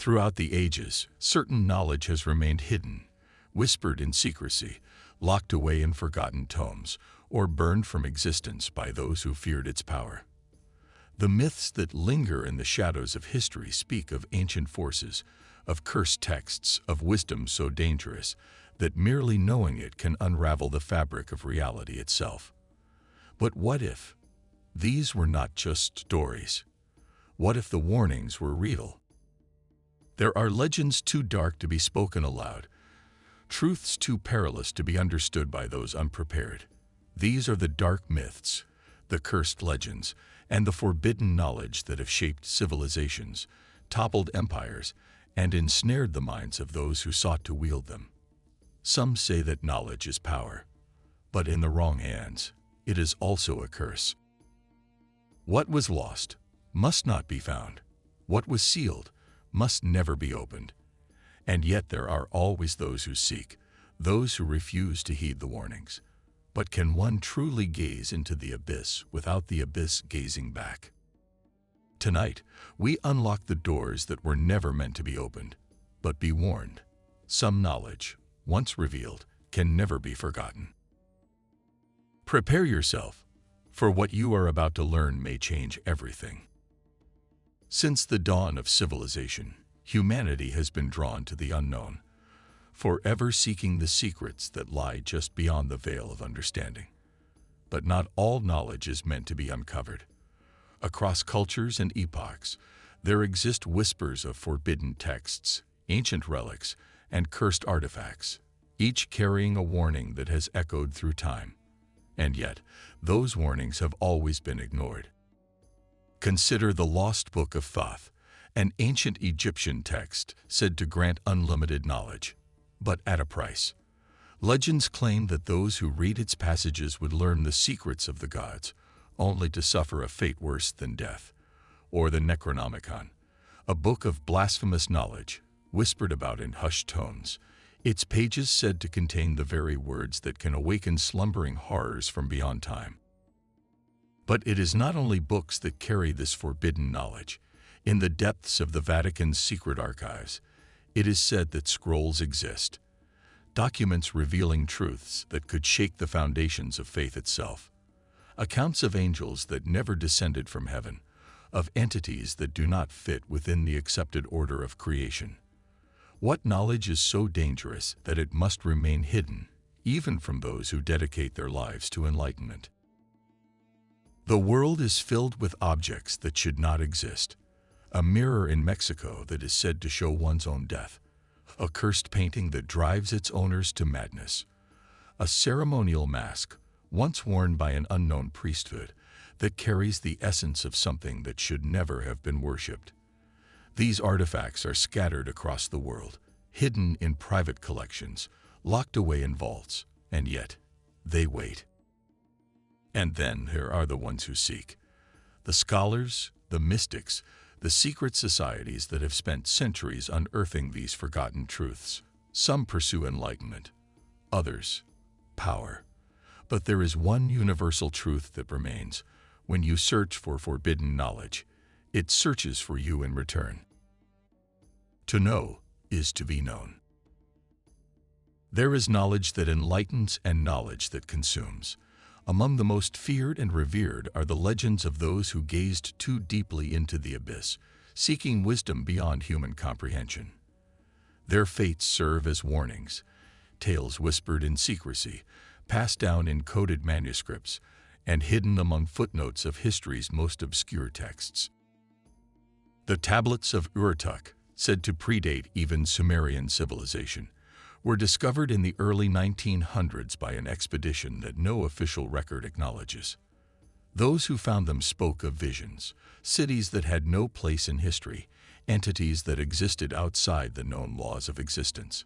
Throughout the ages, certain knowledge has remained hidden, whispered in secrecy, locked away in forgotten tomes, or burned from existence by those who feared its power. The myths that linger in the shadows of history speak of ancient forces, of cursed texts, of wisdom so dangerous that merely knowing it can unravel the fabric of reality itself. But what if these were not just stories? What if the warnings were real? There are legends too dark to be spoken aloud, truths too perilous to be understood by those unprepared. These are the dark myths, the cursed legends, and the forbidden knowledge that have shaped civilizations, toppled empires, and ensnared the minds of those who sought to wield them. Some say that knowledge is power, but in the wrong hands, it is also a curse. What was lost must not be found. What was sealed must never be opened. And yet there are always those who seek, those who refuse to heed the warnings. But can one truly gaze into the abyss without the abyss gazing back? Tonight, we unlock the doors that were never meant to be opened. But be warned, some knowledge, once revealed, can never be forgotten. Prepare yourself, for what you are about to learn may change everything. Since the dawn of civilization, humanity has been drawn to the unknown, forever seeking the secrets that lie just beyond the veil of understanding. But not all knowledge is meant to be uncovered. Across cultures and epochs, there exist whispers of forbidden texts, ancient relics, and cursed artifacts, each carrying a warning that has echoed through time. And yet, those warnings have always been ignored. Consider the Lost Book of Thoth, an ancient Egyptian text said to grant unlimited knowledge, but at a price. Legends claim that those who read its passages would learn the secrets of the gods, only to suffer a fate worse than death. Or the Necronomicon, a book of blasphemous knowledge, whispered about in hushed tones, its pages said to contain the very words that can awaken slumbering horrors from beyond time. But it is not only books that carry this forbidden knowledge. In the depths of the Vatican's secret archives, it is said that scrolls exist, documents revealing truths that could shake the foundations of faith itself, accounts of angels that never descended from heaven, of entities that do not fit within the accepted order of creation. What knowledge is so dangerous that it must remain hidden, even from those who dedicate their lives to enlightenment? The world is filled with objects that should not exist. A mirror in Mexico that is said to show one's own death. A cursed painting that drives its owners to madness. A ceremonial mask, once worn by an unknown priesthood, that carries the essence of something that should never have been worshipped. These artifacts are scattered across the world, hidden in private collections, locked away in vaults, and yet they wait. And then there are the ones who seek. The scholars, the mystics, the secret societies that have spent centuries unearthing these forgotten truths. Some pursue enlightenment, others, power. But there is one universal truth that remains. When you search for forbidden knowledge, it searches for you in return. To know is to be known. There is knowledge that enlightens and knowledge that consumes. Among the most feared and revered are the legends of those who gazed too deeply into the abyss, seeking wisdom beyond human comprehension. Their fates serve as warnings, tales whispered in secrecy, passed down in coded manuscripts, and hidden among footnotes of history's most obscure texts. The tablets of Urartu, said to predate even Sumerian civilization, were discovered in the early 1900s by an expedition that no official record acknowledges. Those who found them spoke of visions, cities that had no place in history, entities that existed outside the known laws of existence.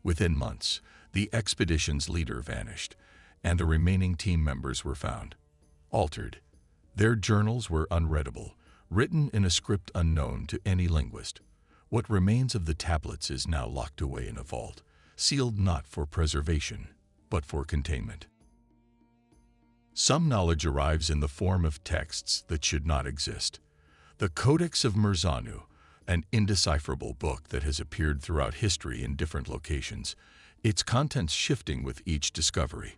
Within months, the expedition's leader vanished, and the remaining team members were found, altered. Their journals were unreadable, written in a script unknown to any linguist. What remains of the tablets is now locked away in a vault, sealed not for preservation, but for containment. Some knowledge arrives in the form of texts that should not exist. The Codex of Mirzanu, an indecipherable book that has appeared throughout history in different locations, its contents shifting with each discovery.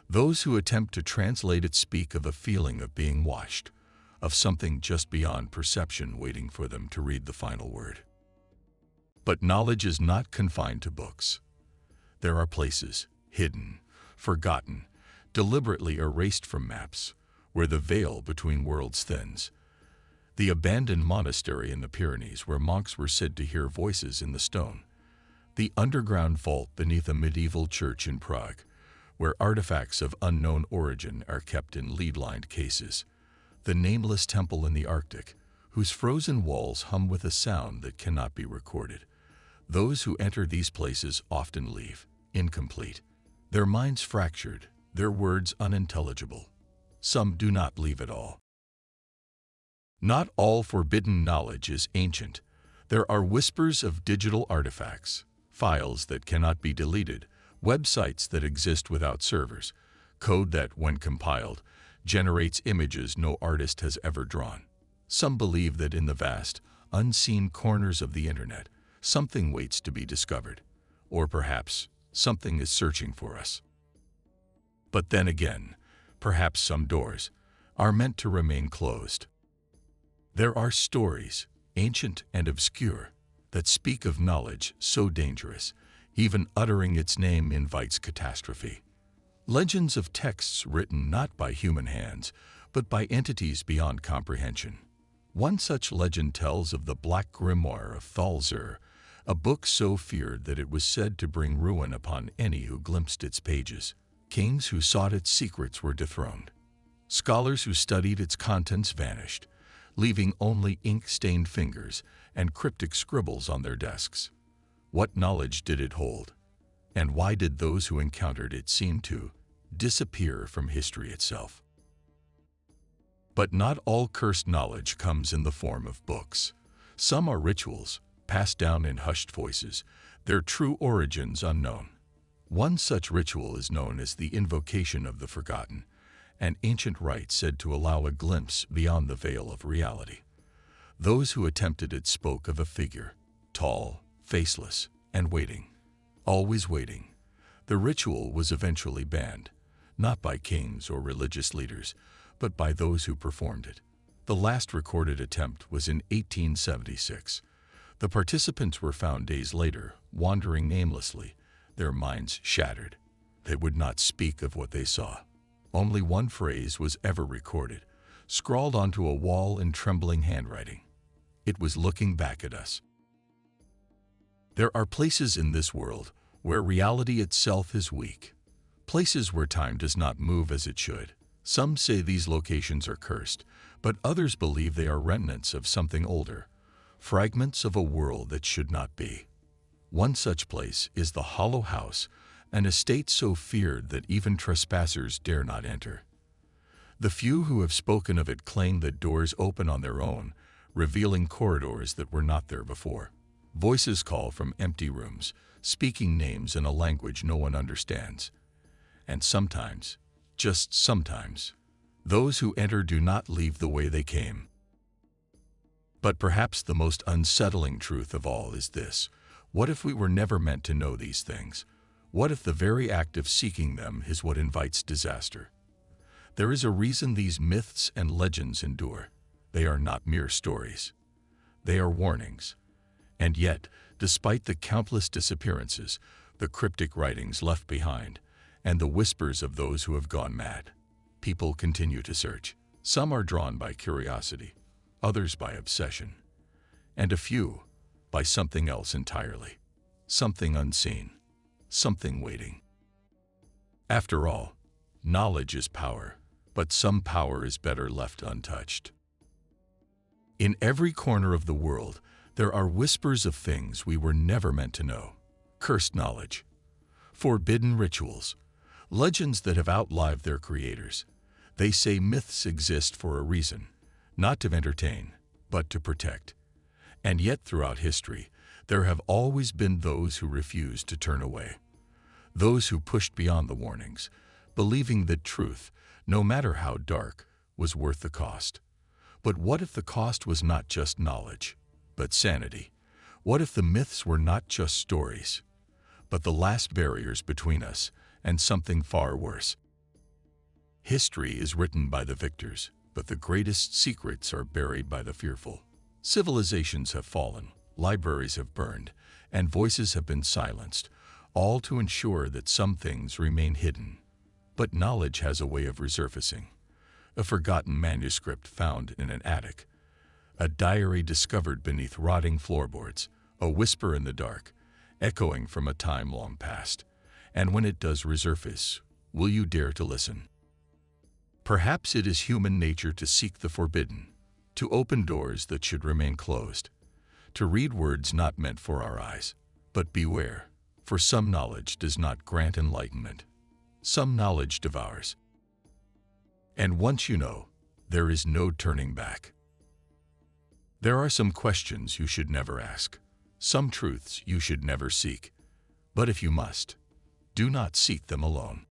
Those who attempt to translate it speak of a feeling of being watched, of something just beyond perception waiting for them to read the final word. But knowledge is not confined to books. There are places, hidden, forgotten, deliberately erased from maps, where the veil between worlds thins. The abandoned monastery in the Pyrenees where monks were said to hear voices in the stone. The underground vault beneath a medieval church in Prague, where artifacts of unknown origin are kept in lead-lined cases. The nameless temple in the Arctic, whose frozen walls hum with a sound that cannot be recorded. Those who enter these places often leave, incomplete, their minds fractured, their words unintelligible. Some do not leave at all. Not all forbidden knowledge is ancient. There are whispers of digital artifacts, files that cannot be deleted, websites that exist without servers, code that, when compiled, generates images no artist has ever drawn. Some believe that in the vast, unseen corners of the internet, something waits to be discovered, or perhaps something is searching for us. But then again, perhaps some doors are meant to remain closed. There are stories, ancient and obscure, that speak of knowledge so dangerous, even uttering its name invites catastrophe. Legends of texts written not by human hands, but by entities beyond comprehension. One such legend tells of the Black Grimoire of Thalzer, a book so feared that it was said to bring ruin upon any who glimpsed its pages. Kings who sought its secrets were dethroned. Scholars who studied its contents vanished, leaving only ink-stained fingers and cryptic scribbles on their desks. What knowledge did it hold? And why did those who encountered it seem to disappear from history itself? But not all cursed knowledge comes in the form of books. Some are rituals, passed down in hushed voices, their true origins unknown. One such ritual is known as the invocation of the forgotten, an ancient rite said to allow a glimpse beyond the veil of reality. Those who attempted it spoke of a figure, tall, faceless, and waiting. Always waiting. The ritual was eventually banned, not by kings or religious leaders, but by those who performed it. The last recorded attempt was in 1876. The participants were found days later, wandering namelessly, their minds shattered. They would not speak of what they saw. Only one phrase was ever recorded, scrawled onto a wall in trembling handwriting. It was looking back at us. There are places in this world where reality itself is weak, places where time does not move as it should. Some say these locations are cursed, but others believe they are remnants of something older, fragments of a world that should not be. One such place is the Hollow House, an estate so feared that even trespassers dare not enter. The few who have spoken of it claim that doors open on their own, revealing corridors that were not there before. Voices call from empty rooms, speaking names in a language no one understands. And sometimes, just sometimes, those who enter do not leave the way they came. But perhaps the most unsettling truth of all is this: what if we were never meant to know these things? What if the very act of seeking them is what invites disaster? There is a reason these myths and legends endure. They are not mere stories. They are warnings. And yet, despite the countless disappearances, the cryptic writings left behind, and the whispers of those who have gone mad, people continue to search. Some are drawn by curiosity, others by obsession, and a few by something else entirely, something unseen, something waiting. After all, knowledge is power, but some power is better left untouched. In every corner of the world, there are whispers of things we were never meant to know. Cursed knowledge, forbidden rituals, legends that have outlived their creators. They say myths exist for a reason, not to entertain, but to protect. And yet throughout history, there have always been those who refused to turn away. Those who pushed beyond the warnings, believing that truth, no matter how dark, was worth the cost. But what if the cost was not just knowledge, but sanity. What if the myths were not just stories, but the last barriers between us and something far worse? History is written by the victors, but the greatest secrets are buried by the fearful. Civilizations have fallen, libraries have burned, and voices have been silenced, all to ensure that some things remain hidden. But knowledge has a way of resurfacing. A forgotten manuscript found in an attic, a diary discovered beneath rotting floorboards, a whisper in the dark, echoing from a time long past. And when it does resurface, will you dare to listen? Perhaps it is human nature to seek the forbidden, to open doors that should remain closed, to read words not meant for our eyes. But beware, for some knowledge does not grant enlightenment. Some knowledge devours. And once you know, there is no turning back. There are some questions you should never ask, some truths you should never seek. But if you must, do not seek them alone.